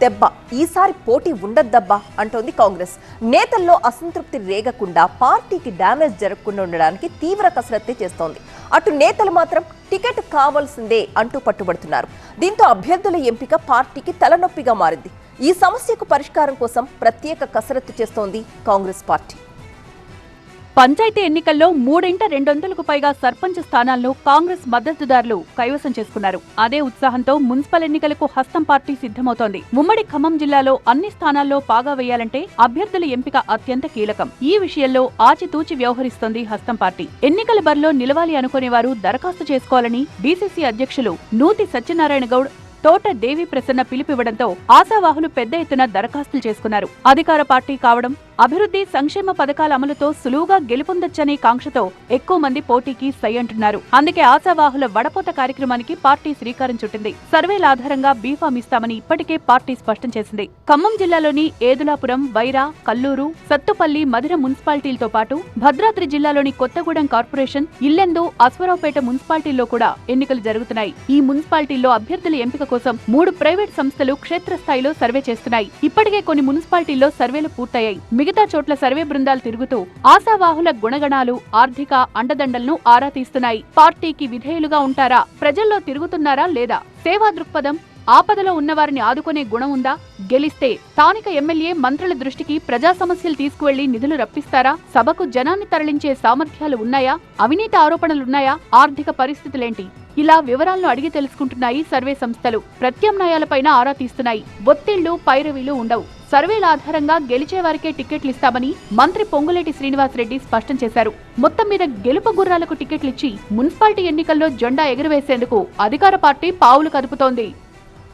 దెబ్బ, ఈసారి పోటీ ఉండద్దబ్బా అంటోంది కాంగ్రెస్. నేతల్లో అసంతృప్తి రేగకుండా, పార్టీకి డ్యామేజ్ జరగకుండా ఉండడానికి తీవ్ర కసరత్తే చేస్తోంది. అటు నేతలు మాత్రం టికెట్ కావాల్సిందే అంటూ పట్టుబడుతున్నారు. దీంతో అభ్యర్థుల ఎంపిక పార్టీకి తలనొప్పిగా మారింది. ఈ సమస్యకు పరిష్కారం కోసం ప్రత్యేక కసరత్తు చేస్తోంది కాంగ్రెస్ పార్టీ. పంచాయతీ ఎన్నికల్లో 200కు పైగా సర్పంచ్ స్థానాలను కాంగ్రెస్ మద్దతుదారులు కైవసం చేసుకున్నారు. అదే ఉత్సాహంతో మున్సిపల్ ఎన్నికలకు హస్తం పార్టీ సిద్ధమవుతోంది. ఉమ్మడి ఖమ్మం జిల్లాలో అన్ని స్థానాల్లో పాగా వేయాలంటే అభ్యర్థుల ఎంపిక అత్యంత కీలకం. ఈ విషయంలో ఆచితూచి వ్యవహరిస్తోంది హస్తం పార్టీ. ఎన్నికల బరిలో నిలవాలి అనుకునేవారు దరఖాస్తు చేసుకోవాలని డీసీసీ అధ్యక్షులు నూతి సత్యనారాయణ గౌడ్, తోట దేవి ప్రసన్న పిలుపివ్వడంతో ఆశావాహులు పెద్ద ఎత్తున దరఖాస్తులు చేసుకున్నారు. అధికార పార్టీ కావడం, అభివృద్ధి సంక్షేమ పథకాల అమలుతో సులువుగా గెలుపొందొచ్చనే కాంక్షతో ఎక్కువ మంది పోటీకి సై అంటున్నారు. అందుకే ఆశావాహుల వడపోత కార్యక్రమానికి పార్టీ శ్రీకారం చుట్టింది. సర్వేల ఆధారంగా బీఫామ్ ఇస్తామని ఇప్పటికే పార్టీ స్పష్టం చేసింది. ఖమ్మం జిల్లాలోని ఏదులాపురం, వైరా, కల్లూరు, సత్తుపల్లి, మధిర మున్సిపాలిటీలతో పాటు భద్రాద్రి జిల్లాలోని కొత్తగూడెం కార్పొరేషన్, ఇల్లెందు, అశ్వరావుపేట మున్సిపాలిటీల్లో కూడా ఎన్నికలు జరుగుతున్నాయి. ఈ మున్సిపాలిటీల్లో అభ్యర్థుల ఎంపిక కోసం 3 ప్రైవేట్ సంస్థలు క్షేత్రస్థాయిలో సర్వే చేస్తున్నాయి. ఇప్పటికే కొన్ని మున్సిపాలిటీల్లో సర్వేలు పూర్తయ్యాయి. మిగతా చోట్ల సర్వే బృందాలు తిరుగుతూ ఆశావాహుల గుణగణాలు, ఆర్థిక అండదండలను ఆరా తీస్తున్నాయి. పార్టీకి విధేయులుగా ఉంటారా, ప్రజల్లో తిరుగుతున్నారా లేదా, సేవా దృక్పథం, ఆపదలో ఉన్నవారిని ఆదుకునే గుణం ఉందా, గెలిస్తే స్థానిక ఎమ్మెల్యే, మంత్రుల దృష్టికి ప్రజా సమస్యలు తీసుకువెళ్లి నిధులు రప్పిస్తారా, సభకు జనాన్ని తరలించే సామర్థ్యాలు ఉన్నాయా, అవినీతి ఆరోపణలున్నాయా, ఆర్థిక పరిస్థితులేంటి, ఇలా వివరాలను అడిగి తెలుసుకుంటున్నాయి సర్వే సంస్థలు. ప్రత్యామ్నాయాలపైన ఆరా తీస్తున్నాయి. ఒత్తిళ్లు, పైరవీలు ఉండవు. సర్వేల ఆధారంగా గెలిచే వారికే టికెట్లు ఇస్తామని మంత్రి పొంగులేటి శ్రీనివాసరెడ్డి స్పష్టం చేశారు. మొత్తం మీద గెలుపు గుర్రాలకు టికెట్లిచ్చి మున్సిపాలిటీ ఎన్నికల్లో జెండా ఎగురవేసేందుకు అధికార పార్టీ పావులు కదుపుతోంది.